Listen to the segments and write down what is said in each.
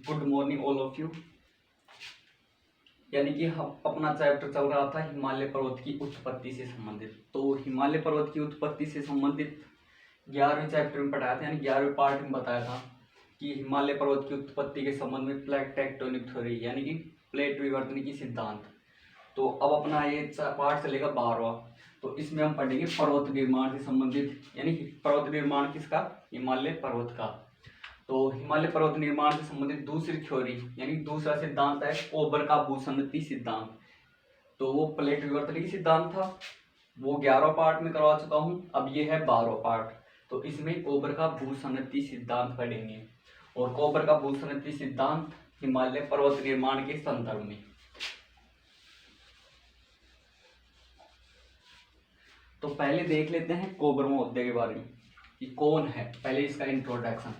Good morning all of you. यानी कि हम अपना चैप्टर चल रहा था हिमालय पर्वत की उत्पत्ति से संबंधित। तो हिमालय पर्वत की उत्पत्ति से संबंधित 11वें चैप्टर में पढ़ाया था, यानी 11वें पार्ट में बताया था कि हिमालय पर्वत की उत्पत्ति के संबंध में प्लेट टेक्टोनिक थ्योरी यानी कि प्लेट विवर्तन की सिद्धांत। तो अब अपना ये पार्ट चलेगा 12वां। तो इसमें हम पढ़ेंगे पर्वत निर्माण से संबंधित, यानी पर्वत निर्माण किसका? हिमालय पर्वत का। तो हिमालय पर्वत निर्माण से संबंधित दूसरी थ्योरी यानी दूसरा सिद्धांत है कोबर का भूसन्नति सिद्धांत। तो वो प्लेट विवर्तन की सिद्धांत था, वो 11वां पार्ट में करवा चुका हूँ। अब ये है 12वां पार्ट। तो इसमें कोबर का भूसन्नति सिद्धांत पढ़ेंगे और कोबर का भूसन्नति सिद्धांत हिमालय पर्वत निर्माण के संदर्भ में। तो पहले देख लेते हैं कोबर महोदय के बारे में कि कौन है। पहले इसका इंट्रोडक्शन।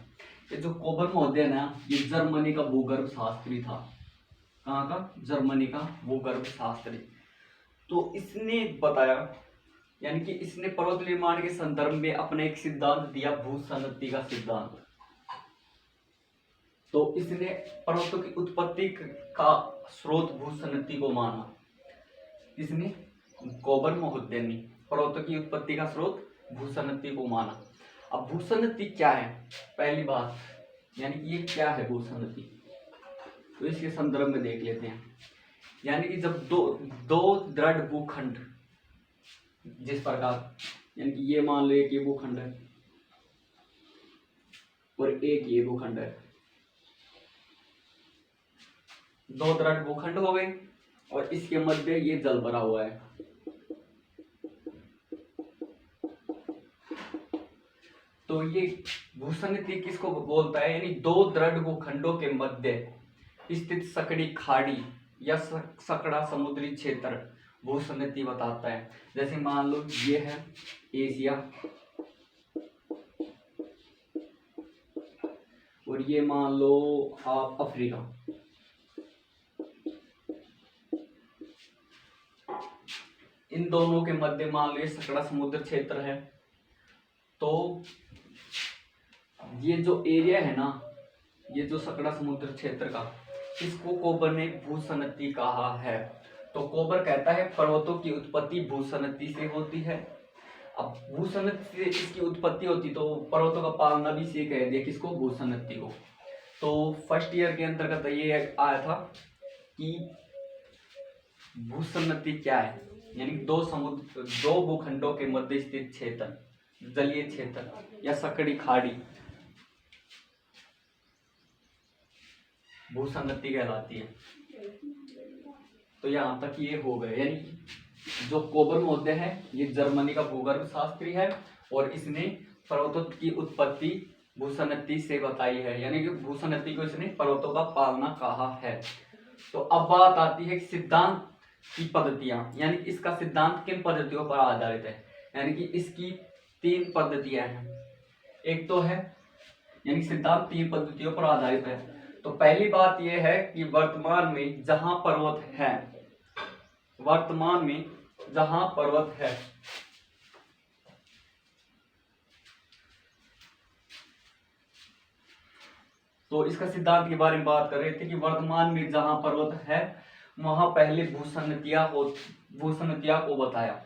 ये जो कोबर महोदय ना, ये जर्मनी का भूगर्भ शास्त्री था। कहाँ का? जर्मनी का भूगर्भ शास्त्री। तो इसने बताया, यानी कि इसने पर्वत निर्माण के संदर्भ में अपने एक सिद्धांत दिया, भूसन्नति का सिद्धांत। तो इसने पर्वतों की उत्पत्ति का स्रोत भूसन्नति को माना। इसने कोबर महोदय ने पर्वतों की उत्पत्ति का स्रोत भूसन्नति को माना। अब भूसन्नति क्या है? पहली बात, यानी कि ये क्या है भूसन्नति, तो इसके संदर्भ में देख लेते हैं। यानी कि जब दो दृढ़ भूखंड, जिस प्रकार, यानी कि ये मान लो एक ये भूखंड है और एक ये भूखंड है, दो दृढ़ भूखंड हो गए और इसके मध्य ये जल भरा हुआ है। तो ये भूसन्नति किसको बोलता है? यानी दो दृढ़ भूखंडों के मध्य स्थित सकड़ी खाड़ी या सकड़ा समुद्री क्षेत्र भूसन्नति बताता है। जैसे मान लो ये है एशिया और ये मान लो आप अफ्रीका। इन दोनों के मध्य मान लो ये सकड़ा समुद्र क्षेत्र है। तो ये जो एरिया है ना, ये जो सकड़ा समुद्र क्षेत्र का, इसको कोबर ने भूसन्नति कहा है। तो कोबर कहता है पर्वतों की उत्पत्ति भूसन्नति से होती है। अब भूसन्नति से इसकी उत्पत्ति होती तो पर्वतों का पालना भी से कह दिया, किसको? भूसन्नति को। तो फर्स्ट ईयर के अंतर्गत ये आया था कि भूसन्नति क्या है, यानी दो भूखंडों के मध्य स्थित क्षेत्र, जलीय क्षेत्र या सकड़ी खाड़ी भूसन्नति कहलाती है। तो यहाँ तक ये हो गए। यानी जो कोबर महोदय है ये जर्मनी का भूगर्भ शास्त्री है और इसने पर्वतों की उत्पत्ति भूसन्नति से बताई है, यानी कि भूसन्नति को इसने पर्वतों का पालना कहा है। तो अब बात आती है सिद्धांत की पद्धतियां, यानी इसका सिद्धांत किन पद्धतियों पर आधारित है। यानी कि इसकी 3 पद्धतियां हैं। एक तो है, यानी सिद्धांत 3 पद्धतियों पर आधारित है। तो पहली बात यह है कि वर्तमान में जहां पर्वत है, तो इसका सिद्धांत के बारे में बात कर रहे थे कि वर्तमान में जहां पर्वत है वहां पहले भूसन्नतियां को बताया।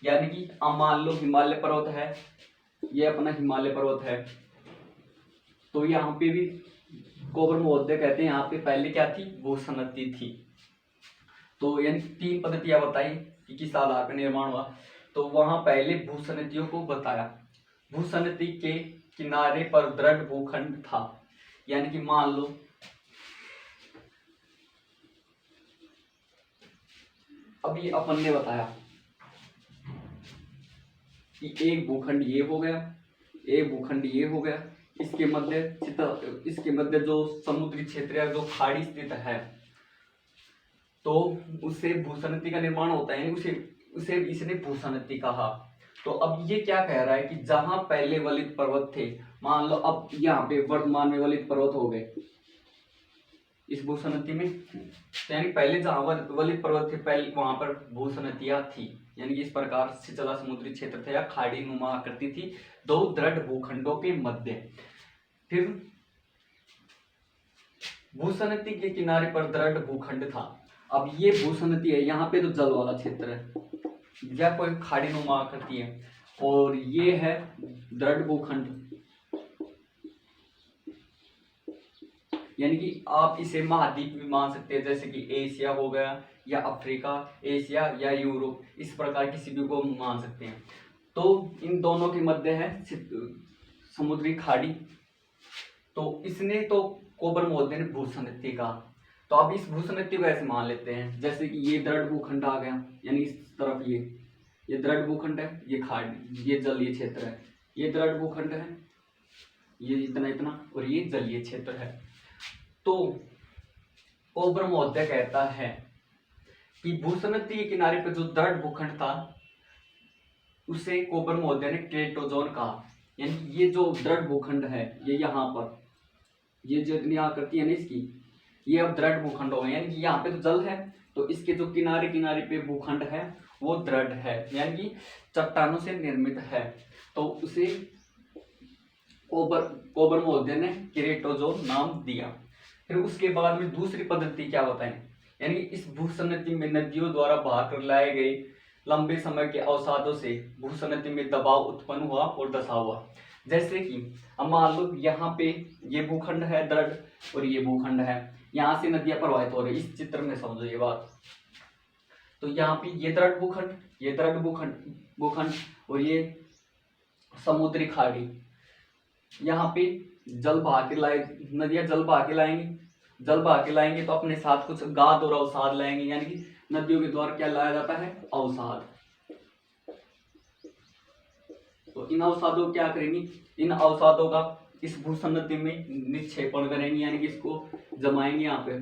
यानी कि अब मान लो हिमालय पर्वत है, ये अपना हिमालय पर्वत है। तो यहाँ पे भी कोबर महोदय कहते हैं यहाँ पे पहले क्या थी? भूसन्नति थी। तो यानी 3 पद्धतियां बताई कि किस आधार पर निर्माण हुआ। तो वहां पहले भूसन्नतियों को बताया। भूसन्नति के किनारे पर दृढ़ भूखंड था, यानी कि मान लो अब ये अपन ने बताया कि एक भूखंड ये हो गया, एक भूखंड ये हो गया, इसके मध्य जो समुद्री क्षेत्र या जो खाड़ी स्थित है, तो उससे भूसन्नति का निर्माण होता है, उसे इसने भूसन्नति कहा। तो अब ये क्या कह रहा है कि जहां पहले वलित पर्वत थे, मान लो अब यहाँ पे वर्तमान में वलित पर्वत हो गए इस भूसन्नति में, यानी पहले जहां वलित पर्वत थे पहले वहां पर भूसन्नतियां थी। यानी कि इस प्रकार सिंचला समुद्री क्षेत्र था या खाड़ी नुमा आकृति थी दो दृढ़ भूखंडों के मध्य। फिर भूसनती के किनारे पर दृढ़ भूखंड था। अब ये भूसनती है, यहाँ पे तो जल वाला क्षेत्र है या कोई खाड़ी नुमा आकृति है, और ये है दृढ़ भूखंड, यानी कि आप इसे महाद्वीप भी मान सकते हैं, जैसे कि एशिया हो गया या अफ्रीका, एशिया या यूरोप, इस प्रकार किसी भी को मान सकते हैं। तो इन दोनों के मध्य है समुद्री खाड़ी। तो इसने तो कोबर मोहल्ले ने भूसनती कहा। तो अब इस भूसनती को ऐसे मान लेते हैं जैसे कि ये दृढ़ भूखंड आ गया, यानी इस तरफ ये दृढ़ भूखंड है, ये खाड़ी, ये जलीय क्षेत्र है, ये दृढ़ भूखंड है, ये इतना इतना, और ये जलीय क्षेत्र है। तो कोबर मोहल्ला कहता है कि भूसनती के किनारे पर जो दृढ़ भूखंड था उसे कोबर मोहल्ला ने क्रेटोजोन कहा। यानी ये जो दृढ़ भूखंड है, ये यहाँ पर ये जो इतनी आकृति है ना इसकी, ये अब दृढ़ भूखंड हो गए, यानी कि यहाँ पे तो जल है, तो इसके जो किनारे किनारे पे भूखंड है वो दृढ़ है, यानी कि चट्टानों से निर्मित है। तो उसे कोबर मोहल्ले ने क्रेटोजोन नाम दिया। फिर उसके बाद में दूसरी पद्धति क्या बताएं, यानी इस भूसनती में नदियों द्वारा बहाकर लाए गए लंबे समय के अवसादों से भूसनती में दबाव उत्पन्न हुआ और दशा हुआ। जैसे कि अब मान लो यहाँ पे ये भूखंड है दृढ़ और ये भूखंड है, यहाँ से नदियां प्रवाहित हो रही, इस चित्र में समझो ये बात। तो यहाँ पे ये दृढ़ भूखंड, ये दृढ़ भूखंड और ये समुद्री खाड़ी, यहाँ पे जल बहा के लाए, नदियां जल बहा के लाएंगी, जल बहा के लाएंगे तो अपने साथ कुछ गाद और अवसाद लाएंगे, यानी कि नदियों के द्वारा क्या लाया जाता है, अवसाद। तो इन अवसादों को क्या करेंगी, इन अवसादों का इस भूसनती में निक्षेपण करेंगे, यानी कि इसको जमाएंगे यहाँ पे।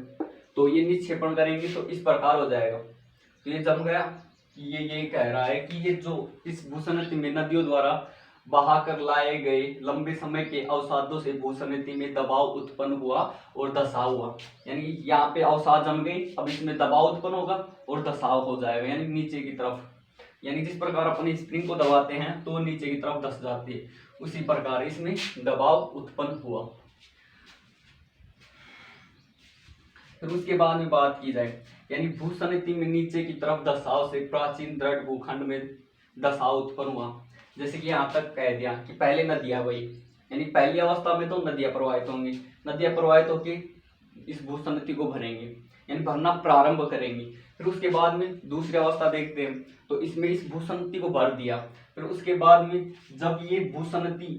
तो ये निक्षेपण करेंगे तो इस प्रकार हो जाएगा। तो ये जम गया। ये कह रहा है कि ये जो इस भूसनती में नदियों द्वारा बहा कर लाए गए लंबे समय के अवसादों से भूसनती में दबाव उत्पन्न हुआ और दसाव हुआ, यानी यहाँ पे अवसाद जम गई, अब इसमें दबाव उत्पन्न होगा और दसाव हो जाएगा, यानी नीचे की तरफ, यानी जिस प्रकार अपन स्प्रिंग को दबाते हैं तो नीचे की तरफ धस जाती है, उसी प्रकार इसमें दबाव उत्पन्न हुआ। फिर उसके बाद में बात की जाए, यानी भूसनती में नीचे की तरफ दसाव से प्राचीन दृढ़ भूखंड में दसाव उत्पन्न हुआ। जैसे कि यहाँ तक कह दिया कि पहले नदियां बही, यानी पहली अवस्था में तो नदियां प्रवाहित होंगी, नदियां प्रवाहित होकर इस भूसनती को भरेंगे, यानी भरना प्रारंभ करेंगी। फिर उसके बाद में दूसरी अवस्था देखते हैं, तो इसमें इस भूसनती को भर दिया। फिर उसके बाद में जब ये भूसनती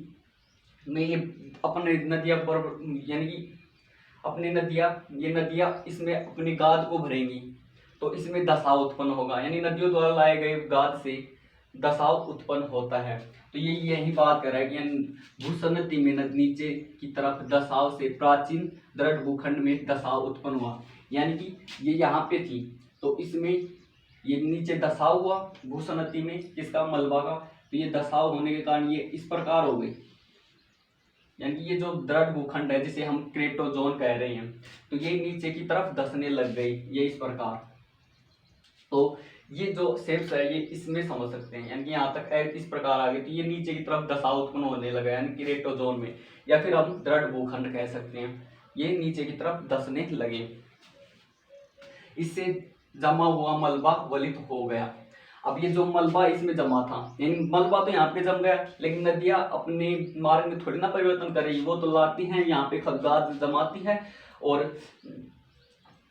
में ये अपने नदियां पर, यानी कि अपनी नदियां, ये नदियां इसमें अपनी गाद को भरेंगी, तो इसमें दसाव उत्पन्न होगा, यानी नदियों द्वारा लाए गए गाद से दसाव उत्पन्न होता है। तो ये यही बात कर रहा है कि भूसनती में नीचे की तरफ दसाव से प्राचीन दृढ़ भूखंड में दसाव उत्पन्न हुआ, यानी कि ये यहाँ पे थी तो इसमें ये नीचे दसाव हुआ भूसनती में, किसका, मलबा का। तो ये दसाव होने के कारण ये इस प्रकार हो गई, यानी कि ये जो दृढ़ भूखंड है जिसे हम क्रेटोजोन कह रहे हैं, तो ये नीचे की तरफ धंसने लग गई, ये इस प्रकार। तो ये जो शेप्स है ये इसमें समझ सकते हैं, यानी कि यहाँ तक इस प्रकार आ गई, तो ये नीचे की तरफ दसाव उत्पन्न होने लगा, यानी क्रेटोजोन में, या फिर हम दृढ़ भूखंड कह सकते हैं, ये नीचे की तरफ धंसने लगे। इससे जमा हुआ मलबा वलित हो गया। अब ये जो मलबा इसमें जमा था, यानी मलबा तो यहाँ पे जम गया, लेकिन नदियां अपने मार्ग में थोड़ी ना परिवर्तन करेगी, वो तो लाती हैं यहाँ पे खगाद जमाती है और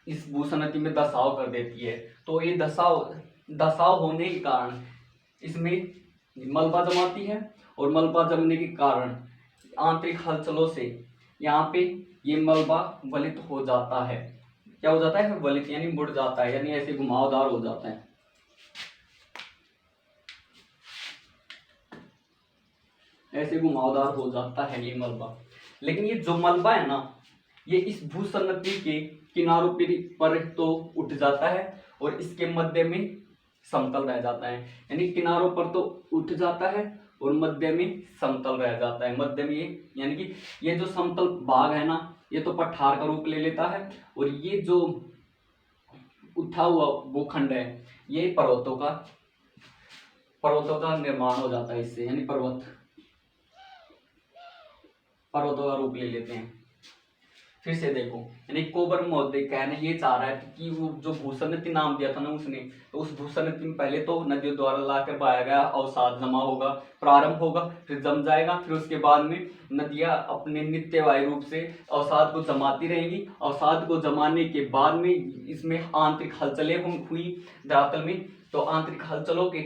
इस भूसनती में दसाव कर देती है। तो ये दसाव होने के कारण इसमें मलबा जमाती है, और मलबा जमने के कारण आंतरिक हलचलों से यहाँ पे ये मलबा वलित हो जाता है। क्या हो जाता है, वलित, यानी मुड़ जाता है, यानी ऐसे घुमावदार हो जाता है, ऐसे घुमावदार हो जाता है ये मलबा। लेकिन ये जो मलबा है ना, ये इस भूसनती के किनारों पर तो उठ जाता है और इसके मध्य में समतल रह जाता है, यानी किनारों पर तो उठ जाता है और मध्य में समतल रह जाता है। मध्य में ये, यानी कि ये जो समतल भाग है ना, ये तो पठार का रूप ले लेता है, और ये जो उठा हुआ भूखंड है ये पर्वतों का निर्माण हो जाता है इससे, यानी पर्वतों का रूप ले लेते हैं। फिर से देखो, यानी कोबर महोदय कहना ये चाह रहा है कि वो जो भूसन्नति नाम दिया था ना उसने, तो उस भूसन्नति में पहले तो नदियों द्वारा लाकर बहाया गया अवसाद जमा होगा, प्रारंभ होगा, फिर जम जाएगा, फिर उसके बाद में नदियां अपने नित्यवाही रूप से अवसाद को जमाती रहेंगी। अवसाद को जमाने के बाद में इसमें आंतरिक हलचलें हुई धरातल में, तो आंतरिक हलचलों के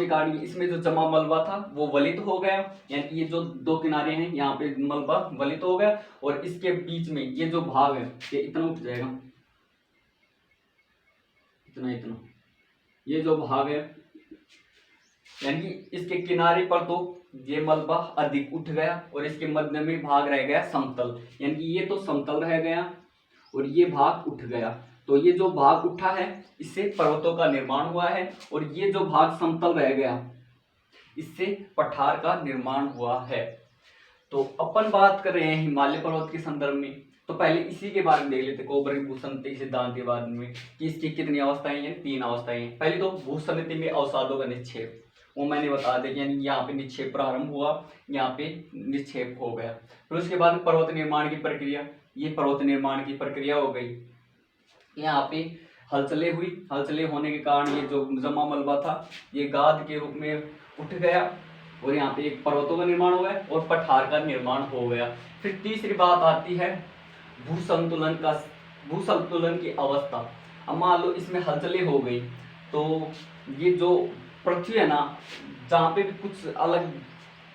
कारण इसमें जो जमा मलबा था वो वलित हो गया, यानी ये जो दो किनारे हैं यहाँ पे मलबा वलित हो गया, और इसके बीच में ये जो भाग है ये इतना उठ जाएगा, इतना ये जो भाग है, यानी कि इसके किनारे पर तो ये मलबा अधिक उठ गया और इसके मध्य में भाग रह गया समतल, यानी कि ये तो समतल रह गया और ये भाग उठ गया। तो ये जो भाग उठा है इससे पर्वतों का निर्माण हुआ है, और ये जो भाग समतल रह गया इससे पठार का निर्माण हुआ है। तो अपन बात कर रहे हैं हिमालय पर्वत के संदर्भ में, तो पहले इसी के बारे में देख लेते कोबर की भूसन्नति सिद्धांत के बारे में कि इसकी कितनी अवस्थाएं हैं, 3 अवस्थाएं हैं। पहले तो भूसन्नति में अवसादों का निक्षेप, वो मैंने बता दिया, यानी यहाँ पे निक्षेप प्रारंभ हुआ, यहाँ पे निक्षेप हो गया। फिर उसके बाद पर्वत निर्माण की प्रक्रिया, ये पर्वत निर्माण की प्रक्रिया हो गई, यहाँ पे हलचलें हुई, हलचलें होने के कारण ये जो जमा मलबा था ये गाद के रूप में उठ गया, और यहाँ पे एक पर्वतों का निर्माण हो गया और पठार का निर्माण हो गया। फिर तीसरी बात आती है भूसंतुलन की अवस्था। अब मान लो इसमें हलचलें हो गई, तो ये जो पृथ्वी है ना, जहाँ पे भी कुछ अलग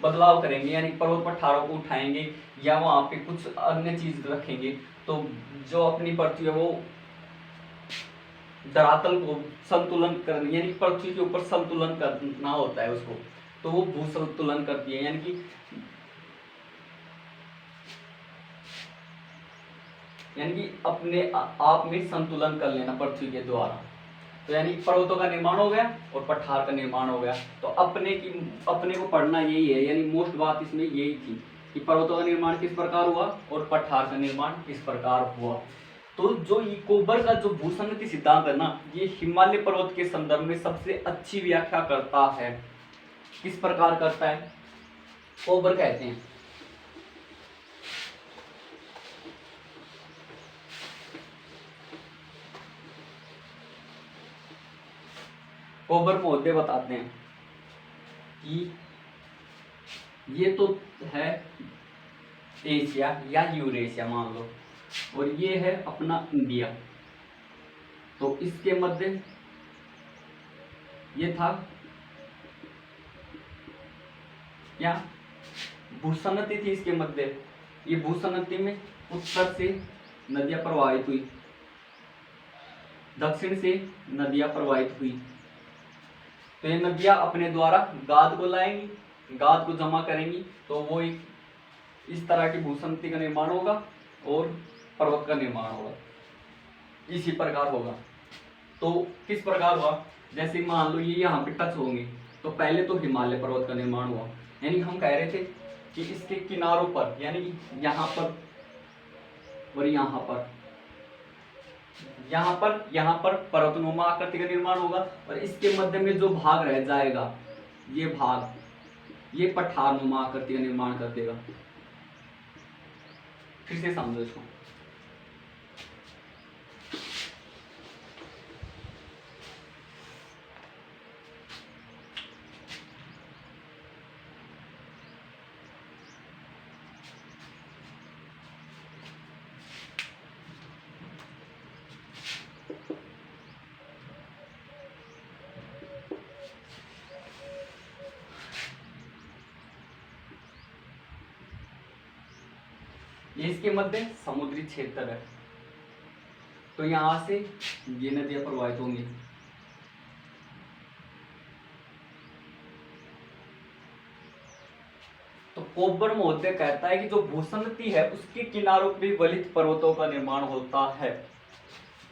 बदलाव करेंगे, यानी पर्वत पठारों को उठाएंगे या वहाँ पे कुछ अन्य चीज रखेंगे, तो जो अपनी पृथ्वी है वो धरातल को संतुलन करना, यानी पृथ्वी के ऊपर संतुलन करना होता है उसको, तो वो भूसंतुलन करती है, यानी कि अपने आप में संतुलन कर लेना पृथ्वी के द्वारा। तो यानी पर्वतों का निर्माण हो गया और पठार का निर्माण हो गया। तो अपने को पढ़ना यही है, यानी मोस्ट बात इसमें यही थी कि पर्वतों का निर्माण किस प्रकार हुआ और पठार का निर्माण किस प्रकार हुआ। तो जो ये कोबर का जो भूसन्नति सिद्धांत है ना, ये हिमालय पर्वत के संदर्भ में सबसे अच्छी व्याख्या करता है। किस प्रकार करता है? कोबर कहते हैं कोबर महोदय बताते हैं कि ये तो है एशिया या यूरेशिया मान लो, और ये है अपना इंडिया, तो इसके मध्य ये था क्या, भूसन्नति थी इसके मध्य। ये भूसन्नति में उत्तर से नदियां प्रवाहित हुई, दक्षिण से नदियां प्रवाहित हुई, तो ये नदियां अपने द्वारा गाद को लाएंगी, गाद को जमा करेंगी, तो वो एक इस तरह की भूसन्नति का निर्माण होगा और पर्वत का निर्माण होगा, इसी प्रकार होगा। तो किस प्रकार हुआ, जैसे मान लो ये यहाँ पे टच होंगे, तो पहले तो हिमालय पर्वत का निर्माण हुआ, यानी हम कह रहे थे कि इसके किनारों पर, यानी यहाँ पर और यहाँ पर पर्वतनुमा आकृति का निर्माण होगा, और इसके मध्य में जो भाग रह जाएगा ये भाग ये पठारनुमा आकृति का निर्माण कर देगा। फिर से समझो इसको, ये इसके मध्य समुद्री क्षेत्र है, तो यहां से ये नदियां प्रवाहित होंगी। तो कोबर महोदय कहता है कि जो भूसन्नति है उसके किनारों पे वलित पर्वतों का निर्माण होता है,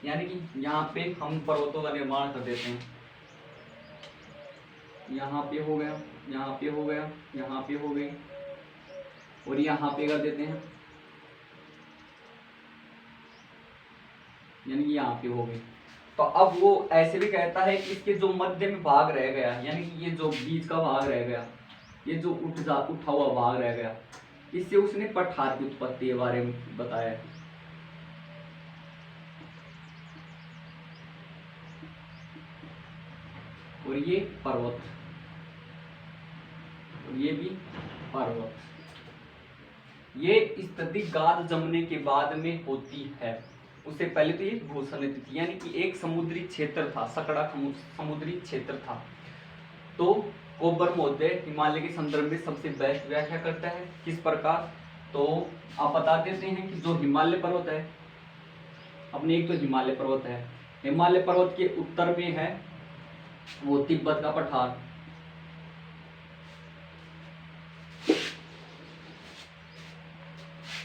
यानी कि यहाँ पे हम पर्वतों का निर्माण कर देते हैं, यहाँ पे हो गया, यहाँ पे हो गया, यहाँ पे हो गई, और यहाँ पे कर देते हैं, यानी कि यहाँ पे हो गई। तो अब वो ऐसे भी कहता है कि इसके जो मध्य में भाग रह गया, यानी कि ये जो बीच का भाग रह गया, ये जो उठा हुआ भाग रह गया, इससे उसने पठार की उत्पत्ति के बारे में बताया। और ये पर्वत, और ये भी पर्वत। ये स्थिति गाद जमने के बाद में होती है। उससे पहले तो ये भूसंधित थी, यानी कि एक समुद्री क्षेत्र था, सकड़ा समुद्री क्षेत्र था। तो कोबर महोदय हिमालय के संदर्भ में सबसे बेस्ट व्याख्या करता है। किस प्रकार, तो आप बता देते हैं कि जो हिमालय पर्वत है अपने, एक तो हिमालय पर्वत है, हिमालय पर्वत के उत्तर में है वो तिब्बत का पठार,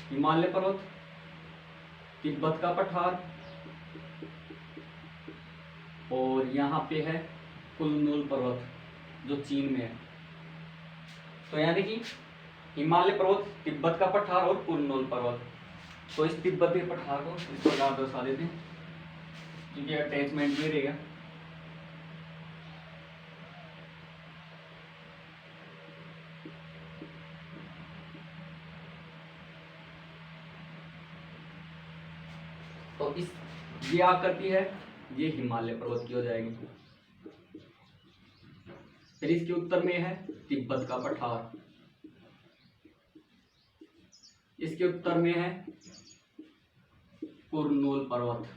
हिमालय पर्वत, तिब्बत का पठार, और यहाँ पे है कुनलुन पर्वत जो चीन में है। तो यानी कि हिमालय पर्वत, तिब्बत का पठार और कुनलुन पर्वत। तो इस तिब्बत के पठार को इस प्रकार दर्शा देते हैं, क्योंकि अटैचमेंट में रहेगा। तो इस ये आकृति है, ये हिमालय पर्वत की हो जाएगी। फिर इसके उत्तर में है तिब्बत का पठार, इसके उत्तर में है कुनलुन पर्वत।